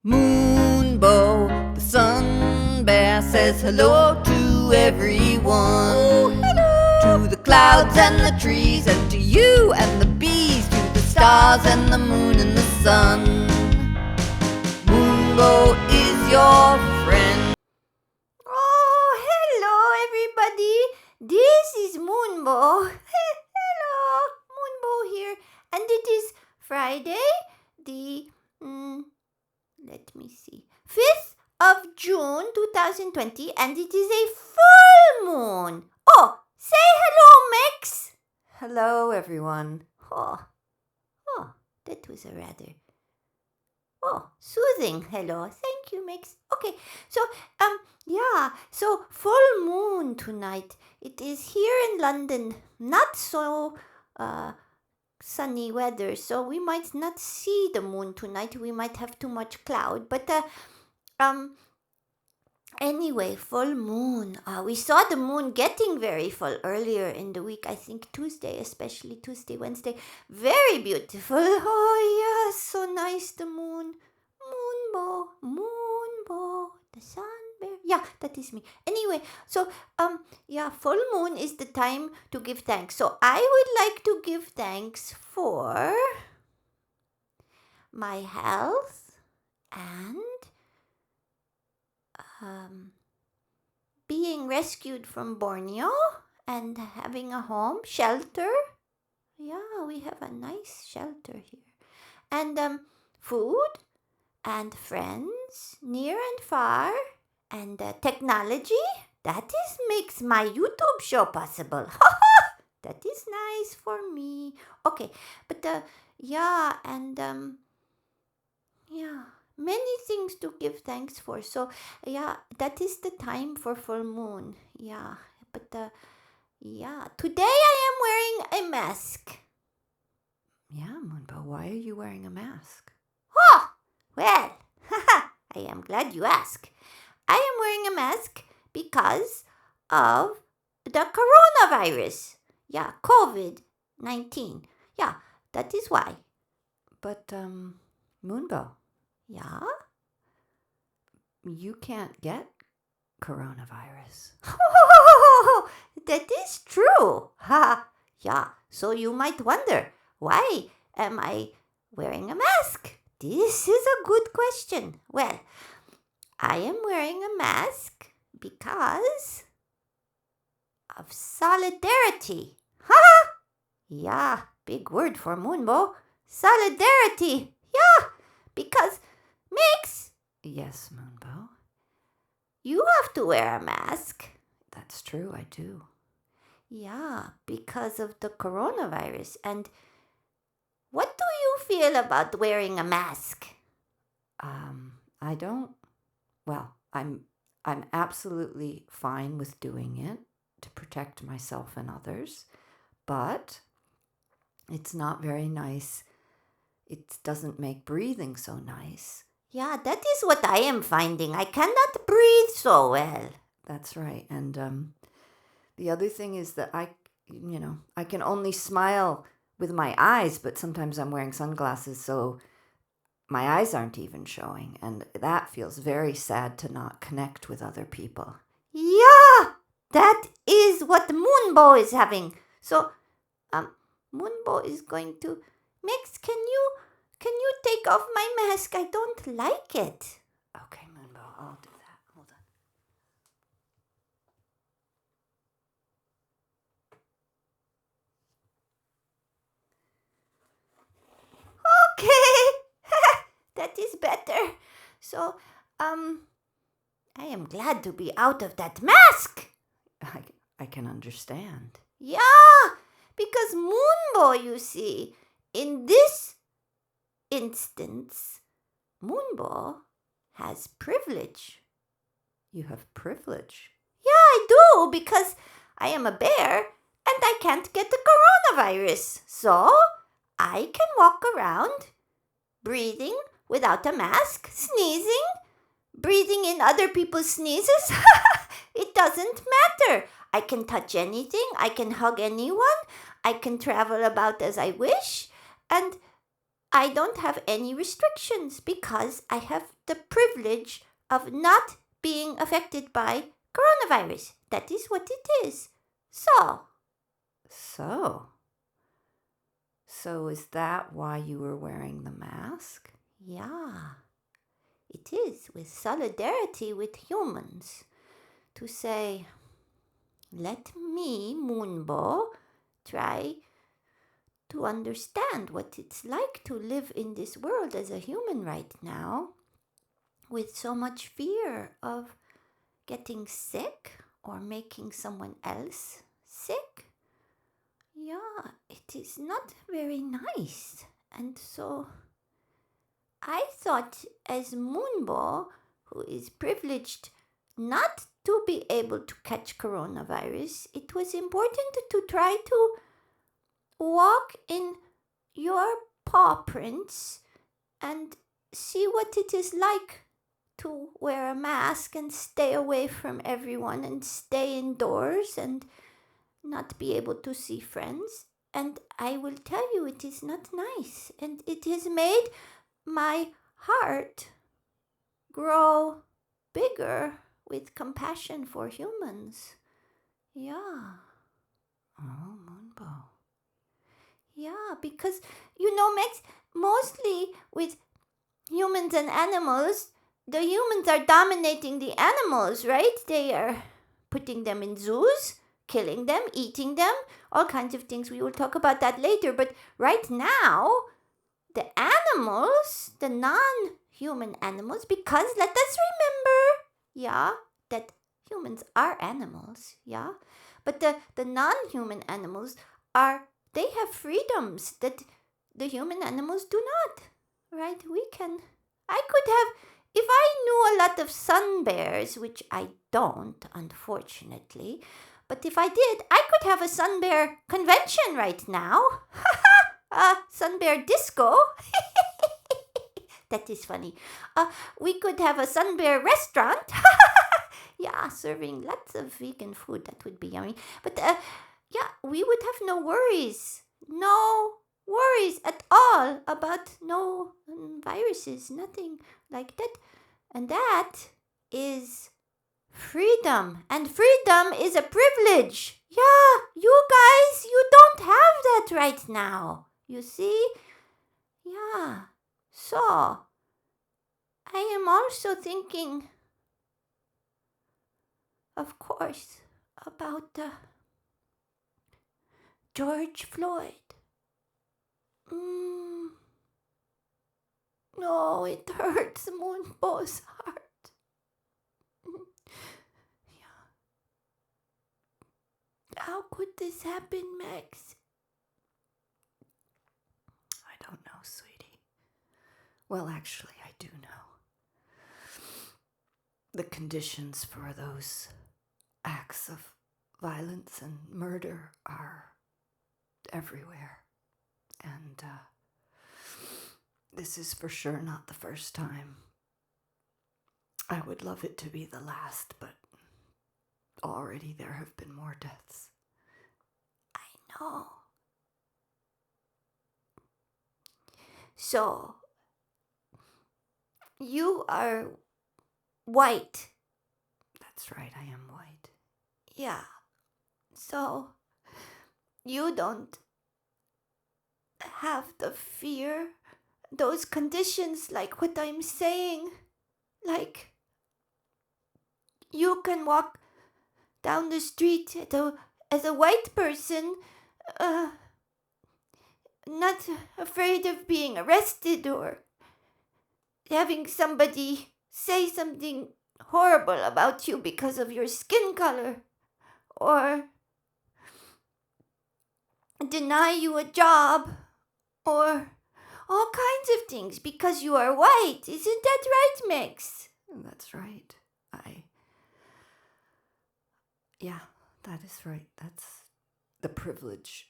Moonbow, the sun bear, says hello to everyone. Oh, hello! To the clouds and the trees, and to you and the bees, to the stars and the moon and the sun. Moonbow is your friend. Oh, hello everybody. This is Moonbow. Hello, Moonbow here. And it is Friday, the, let me see, 5th of June 2020, and it is a full moon. Oh, say hello, Mix. Hello, everyone. Oh, that was a rather, soothing hello. Thank you, Mix. Okay, so, so full moon tonight. It is here in London. Not so, sunny weather, so we might not see the moon tonight. We might have too much cloud, but, anyway, full moon. We saw the moon getting very full earlier in the week. I think Tuesday, especially Tuesday, Wednesday. Very beautiful. Oh, yes, so nice, the moon. Moonbow, the sun bear. Yeah, that is me. Anyway, so, full moon is the time to give thanks. So I would like to give thanks for my health and being rescued from Borneo and having a home, shelter. Yeah, we have a nice shelter here. And food and friends near and far, and technology. That makes my YouTube show possible. That is nice for me. Okay, but many things to give thanks for. So that is the time for full moon. Yeah, but today I am wearing a mask. Yeah, Moonbow, why are you wearing a mask? Oh, well, I am glad you asked. I am wearing a mask because of the coronavirus. Yeah, COVID-19. Yeah, that is why. But, Moonbow, Yeah? you can't get coronavirus. That is true. Yeah, so you might wonder, why am I wearing a mask? This is a good question. Well, I am wearing a mask because of solidarity. Yeah, big word for Moonbow. Solidarity. Yeah, because Mix, Yes, Moonbow, you have to wear a mask. that's true, I do. Yeah, because of the coronavirus. And what do you feel about wearing a mask? I don't. Well, I'm absolutely fine with doing it to protect myself and others, but it's not very nice. It doesn't make breathing so nice. Yeah, that is what I am finding. I cannot breathe so well. That's right. And the other thing is that I can only smile with my eyes, but sometimes I'm wearing sunglasses, so my eyes aren't even showing, and that feels very sad to not connect with other people. Yeah, that is what Moonbow is having. So, Moonbow is going to Mix. Can you take off my mask? I don't like it. Okay, Moonbow, I'll do that. Hold on. Okay, that is better. So, I am glad to be out of that mask. I can understand. Yeah, because Moonbow, you see, in this instance, Moonbow has privilege. You have privilege. Yeah, I do, because I am a bear and I can't get the coronavirus. So I can walk around breathing without a mask, sneezing, breathing in other people's sneezes. It doesn't matter. I can touch anything. I can hug anyone. I can travel about as I wish. And I don't have any restrictions because I have the privilege of not being affected by coronavirus. That is what it is. So is that why you were wearing the mask? yeah, it is with solidarity with humans to say, let me, Moonbow, try to understand what it's like to live in this world as a human right now with so much fear of getting sick or making someone else sick. Yeah, it is not very nice. And so I thought, as Moonbow, who is privileged not to be able to catch coronavirus, it was important to try to walk in your paw prints and see what it is like to wear a mask and stay away from everyone and stay indoors and not be able to see friends. And I will tell you, it is not nice. And it has made my heart grow bigger with compassion for humans. Yeah. Oh, Moonbow. Yeah, because, Max, mostly with humans and animals, the humans are dominating the animals, right? They are putting them in zoos, killing them, eating them, all kinds of things. We will talk about that later. But right now, the animals, the non-human animals, because let us remember, that humans are animals, but the non-human animals they have freedoms that the human animals do not, right? I could have, if I knew a lot of sun bears, which I don't, unfortunately, but if I did, I could have a sun bear convention right now. Sun bear disco. That is funny. We could have a sun bear restaurant. Yeah, serving lots of vegan food. That would be yummy. But we would have no worries. No worries at all about no viruses. Nothing like that. And that is freedom. And freedom is a privilege. Yeah, you guys, you don't have that right now. You see? Yeah. So, I am also thinking, of course, about George Floyd. No, it hurts Moonbow's heart. Yeah. How could this happen, Max? I don't know, sweetie. Well, actually, I do know. The conditions for those acts of violence and murder are everywhere. And this is for sure not the first time. I would love it to be the last, but already there have been more deaths. I know. So, you are white. That's right, I am white. Yeah. So, you don't have the fear, those conditions, like what I'm saying. Like, you can walk down the street as a white person, not afraid of being arrested or having somebody say something horrible about you because of your skin color, or deny you a job, or all kinds of things because you are white. Isn't that right, Max? That's right. Yeah, that is right. That's the privilege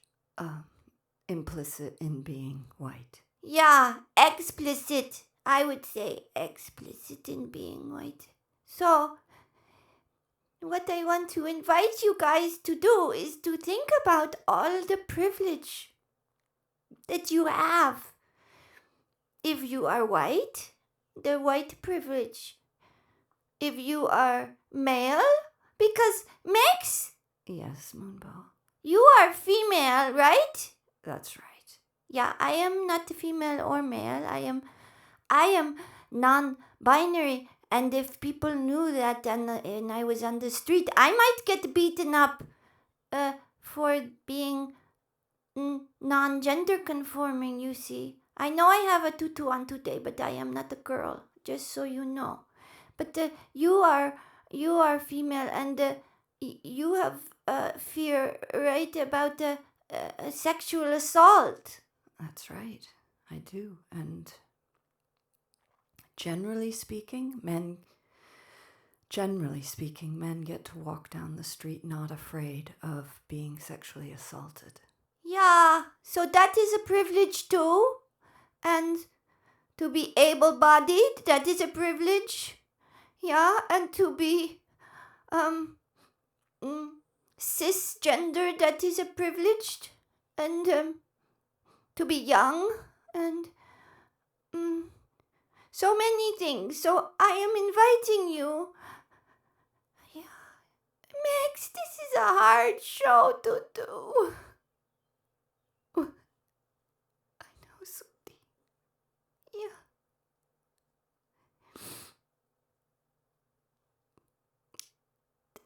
implicit in being white. Yeah, explicit. I would say explicit in being white. So, what I want to invite you guys to do is to think about all the privilege that you have. if you are white, the white privilege. If you are male, because Max, Yes, Moonbow. you are female, right? That's right. Yeah, I am not female or male. I am non-binary, and if people knew that and I was on the street, I might get beaten up for being non-gender conforming, you see. I know I have a tutu on today, but I am not a girl, just so you know. But you are female, and you have fear, right, about sexual assault. That's right. I do. And generally speaking, men get to walk down the street not afraid of being sexually assaulted. Yeah, so that is a privilege too. And to be able-bodied, that is a privilege. Yeah, and to be cisgender, that is a privilege. And to be young, and so many things. So I am inviting you. Yeah, Max, this is a hard show to do. I know, sweetie. Yeah.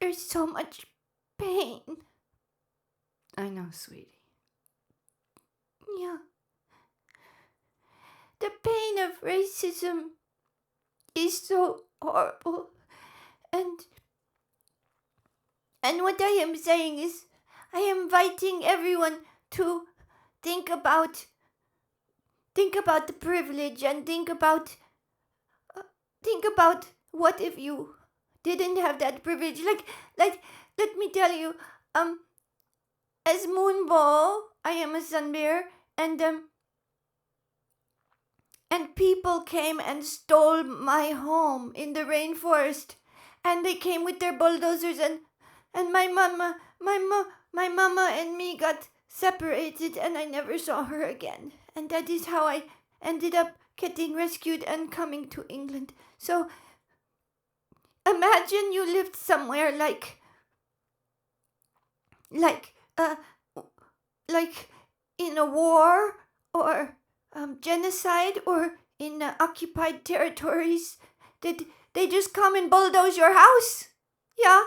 There's so much pain. I know, sweetie. Yeah. The pain of racism is so horrible. And what I am saying is, I am inviting everyone to think about the privilege, and think about what if you didn't have that privilege. Like let me tell you, as Moonbow, I am a sun bear, and people came and stole my home in the rainforest, and they came with their bulldozers, and my mama and me got separated, and I never saw her again. And that is how I ended up getting rescued and coming to England. So imagine you lived somewhere like in a war, or genocide, or in occupied territories. Did they just come and bulldoze your house? Yeah.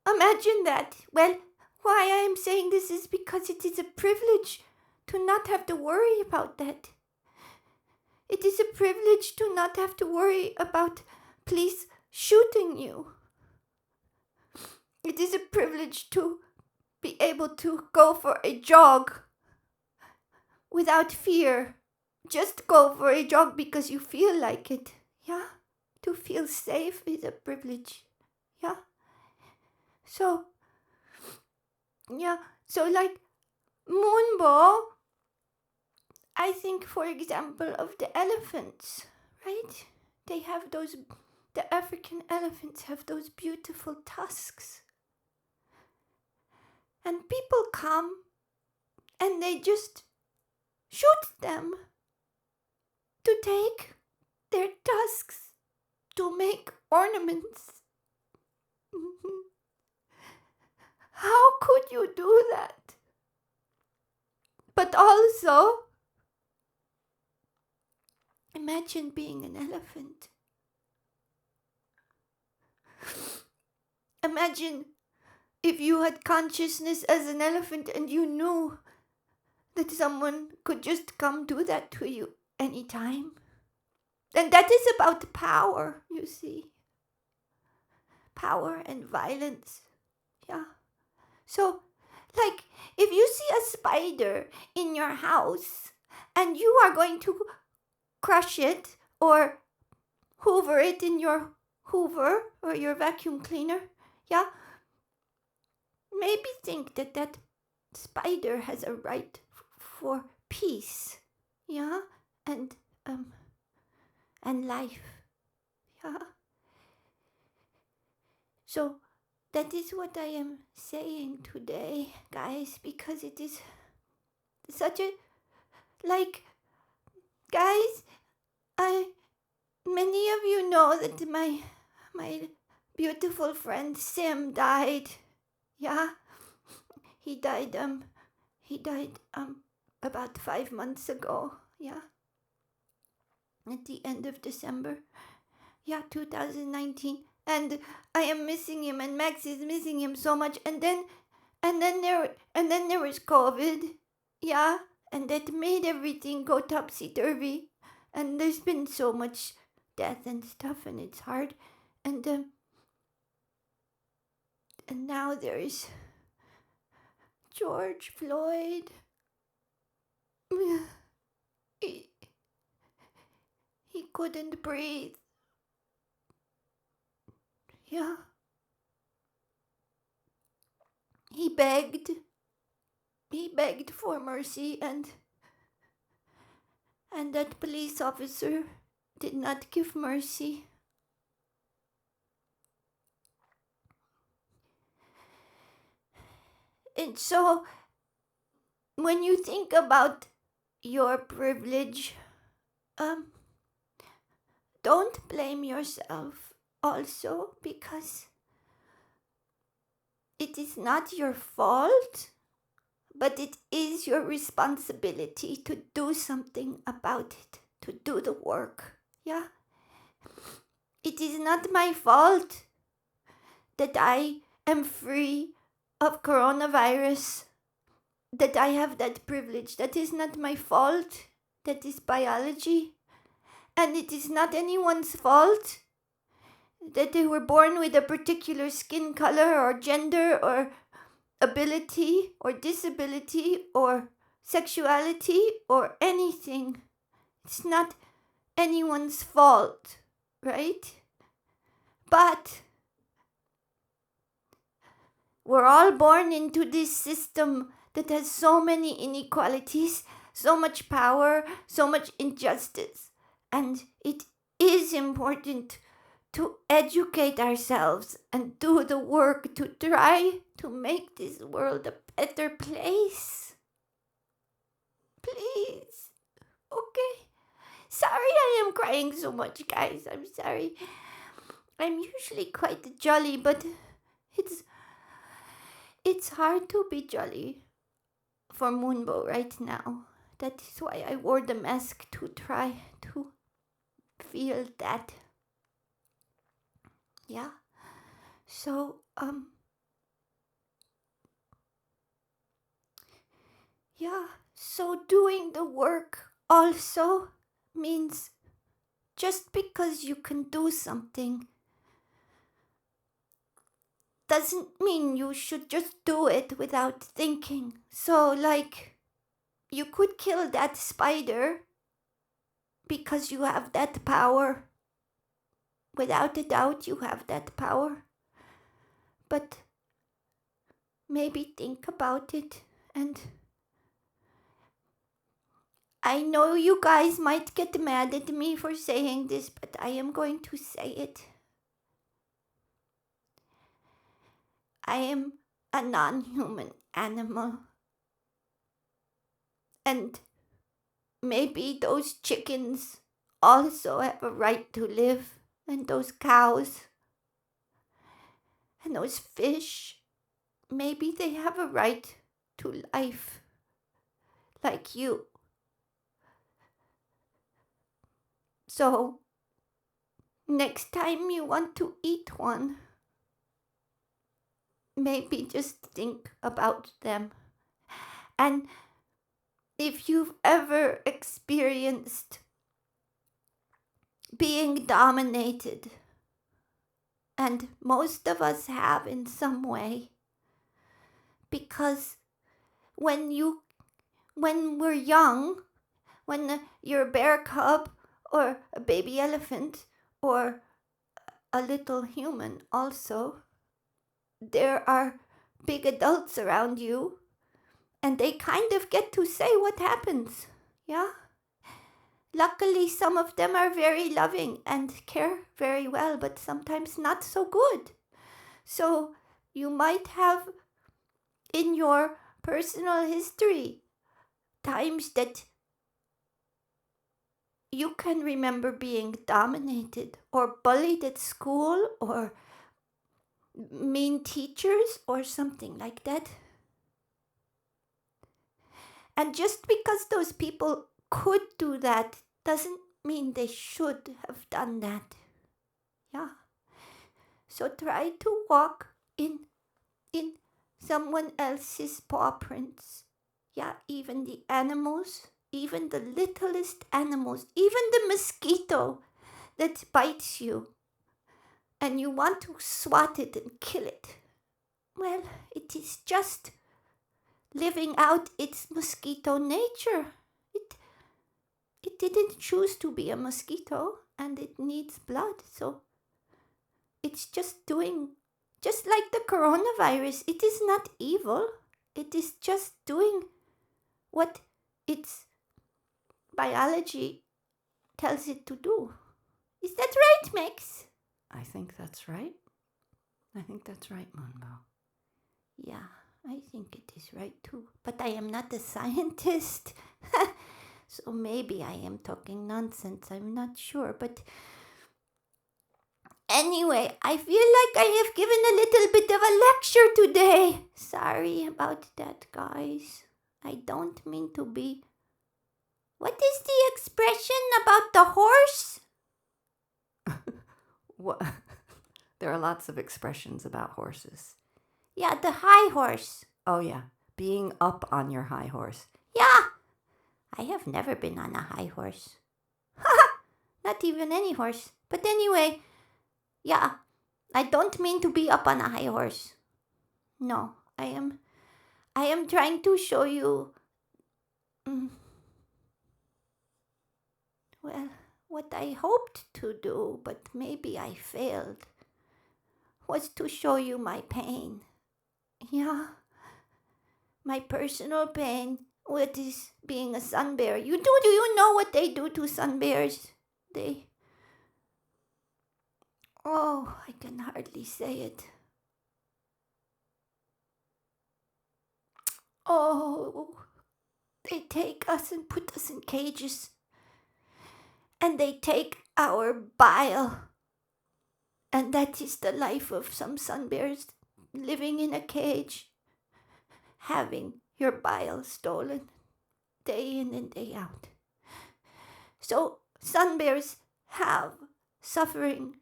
Imagine that. Well, why I am saying this is because it is a privilege to not have to worry about that. It is a privilege to not have to worry about police shooting you. It is a privilege to be able to go for a jog without fear. Just go for a jog because you feel like it. Yeah? To feel safe is a privilege. Yeah? So like Moonbow, I think, for example, of the elephants, right? They have the African elephants have those beautiful tusks. And people come and they just shoot them to take their tusks to make ornaments. How could you do that? But also, imagine being an elephant. Imagine if you had consciousness as an elephant and you knew that someone could just come do that to you anytime. And that is about power, you see. Power and violence. Yeah. So, like, if you see a spider in your house and you are going to crush it or hoover it in your hoover or your vacuum cleaner, yeah, maybe think that spider has a right for peace, yeah, and life, yeah. So that is what I am saying today, guys, because it is such a, like, Guys, many of you know that my beautiful friend Sim died. Yeah, he died about 5 months ago. Yeah, at the end of December. Yeah, 2019. And I am missing him, and Max is missing him so much. And then there was COVID. Yeah, and that made everything go topsy turvy. And there's been so much death and stuff, and it's hard. And now there's George Floyd. He, he couldn't breathe. Yeah. He begged for mercy, and that police officer did not give mercy. And so, when you think about your privilege, don't blame yourself also, because it is not your fault, but it is your responsibility to do something about it, to do the work. Yeah? It is not my fault that I am free of coronavirus, that I have that privilege. That is not my fault. That is biology. And it is not anyone's fault that they were born with a particular skin color or gender or ability or disability or sexuality or anything. It's not anyone's fault, right? But we're all born into this system that has so many inequalities, so much power, so much injustice. And it is important to educate ourselves and do the work to try to make this world a better place. Please. Okay. Sorry I am crying so much, guys. I'm sorry. I'm usually quite jolly, but it's hard to be jolly for Moonbow right now. That is why I wore the mask, to try to feel that. Yeah. So, yeah. So doing the work also means just because you can do something doesn't mean you should just do it without thinking. So, like, you could kill that spider because you have that power. Without a doubt, you have that power. But maybe think about it. And I know you guys might get mad at me for saying this, but I am going to say it. I am a non-human animal. And maybe those chickens also have a right to live, and those cows, and those fish, maybe they have a right to life, like you. So, next time you want to eat one, maybe just think about them. And if you've ever experienced being dominated, and most of us have in some way, because when we're young, when you're a bear cub or a baby elephant or a little human also, there are big adults around you, and they kind of get to say what happens. Yeah? Luckily, some of them are very loving and care very well, but sometimes not so good. So you might have in your personal history times that you can remember being dominated or bullied at school or mean teachers or something like that. And just because those people could do that doesn't mean they should have done that. Yeah. So try to walk in someone else's paw prints. Yeah, even the animals, even the littlest animals, even the mosquito that bites you and you want to swat it and kill it. Well, it is just living out its mosquito nature. It didn't choose to be a mosquito and it needs blood, so it's just doing, just like the coronavirus, it is not evil. It is just doing what its biology tells it to do. Is that right, Max? I think that's right. I think that's right, Moonbow. Yeah, I think it is right too. But I am not a scientist. So maybe I am talking nonsense. I'm not sure. But anyway, I feel like I have given a little bit of a lecture today. Sorry about that, guys. I don't mean to be. What is the expression about the horse? What? There are lots of expressions about horses. Yeah, the high horse. Oh, yeah. Being up on your high horse. Yeah. I have never been on a high horse. Not even any horse. But anyway, yeah. I don't mean to be up on a high horse. No, I am trying to show you well, what I hoped to do, but maybe I failed, was to show you my pain. Yeah. My personal pain with this being a sun bear. Do you know what they do to sun bears? I can hardly say it. Oh, they take us and put us in cages. And they take our bile. And that is the life of some sun bears, living in a cage, having your bile stolen day in and day out. So sun bears have suffering.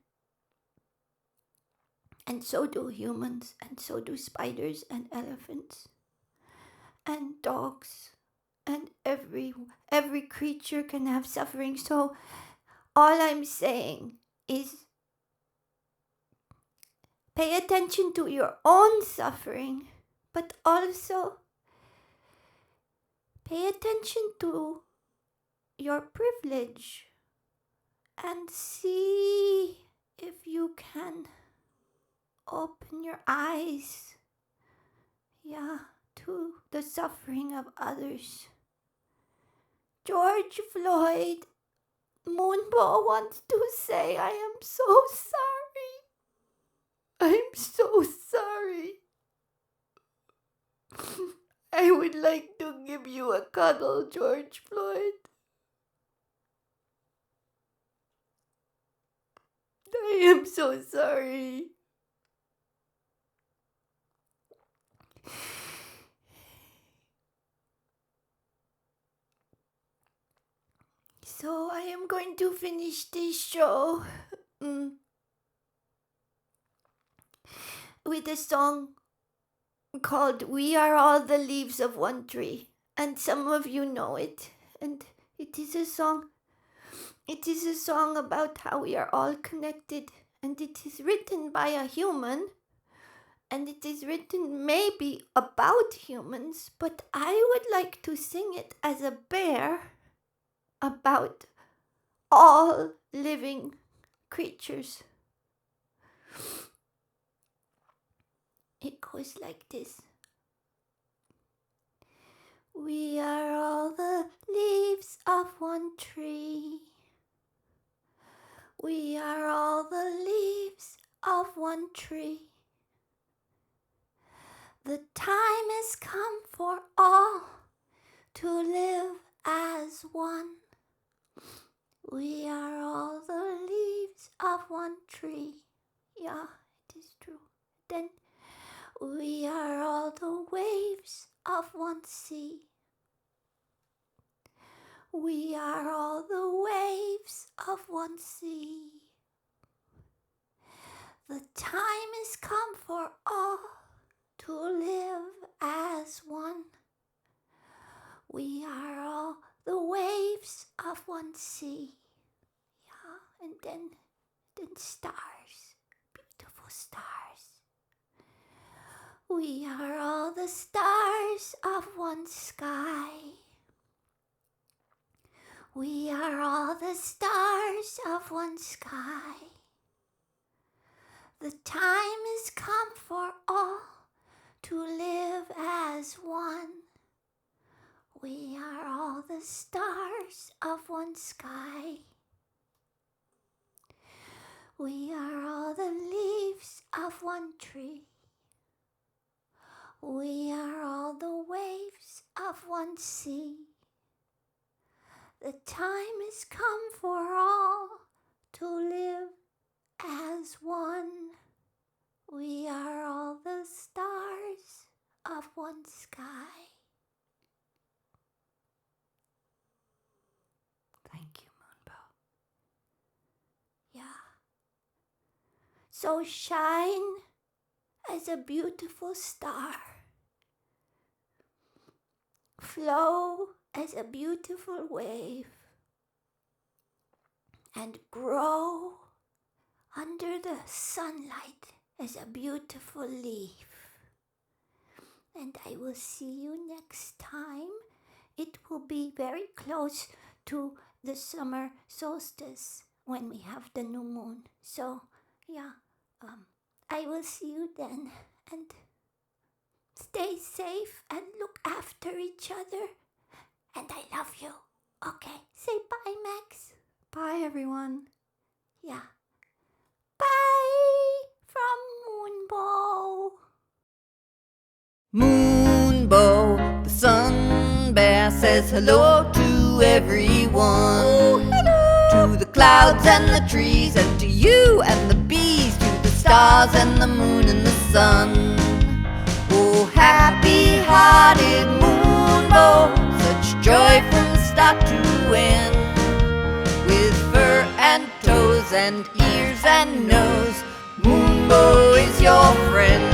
And so do humans, and so do spiders and elephants and dogs, and every creature can have suffering. So all I'm saying is pay attention to your own suffering, but also pay attention to your privilege and see if you can open your eyes, to the suffering of others. George Floyd, Moonbow wants to say, I am so sorry. I'm so sorry. I would like to give you a cuddle, George Floyd. I am so sorry. So I am going to finish this show with a song called We Are All the Leaves of One Tree. And some of you know it. And it is a song about how we are all connected. And it is written by a human. And it is written maybe about humans. But I would like to sing it as a bear about all living creatures. It goes like this. We are all the leaves of one tree. We are all the leaves of one tree. The time has come for all to live as one. We are all the leaves of one tree. Yeah, it is true. Then we are all the waves of one sea. We are all the waves of one sea. The time has come for all to live as one. We are all the waves of one sea. Yeah, and then stars, beautiful stars. We are all the stars of one sky. We are all the stars of one sky. The time has come for all to live as one. We are all the stars of one sky. We are all the leaves of one tree. We are all the waves of one sea. The time has come for all to live as one. We are all the stars of one sky. Thank you, Moonbow. Yeah. So shine as a beautiful star. Flow as a beautiful wave. And grow under the sunlight as a beautiful leaf. And I will see you next time. It will be very close to the summer solstice when we have the new moon. So, yeah, I will see you then. And stay safe and look after each other. And I love you. Okay, say bye, Max. Bye, everyone. Yeah. Bye from Moonbow. Moonbow, the sun bear says hello to everyone. Oh, hello. To the clouds and the trees, and to you and the bees, to the stars and the moon and the sun. Oh, happy-hearted Moonbow, such joy from start to end. With fur and toes and ears and nose, Moonbow is your friend.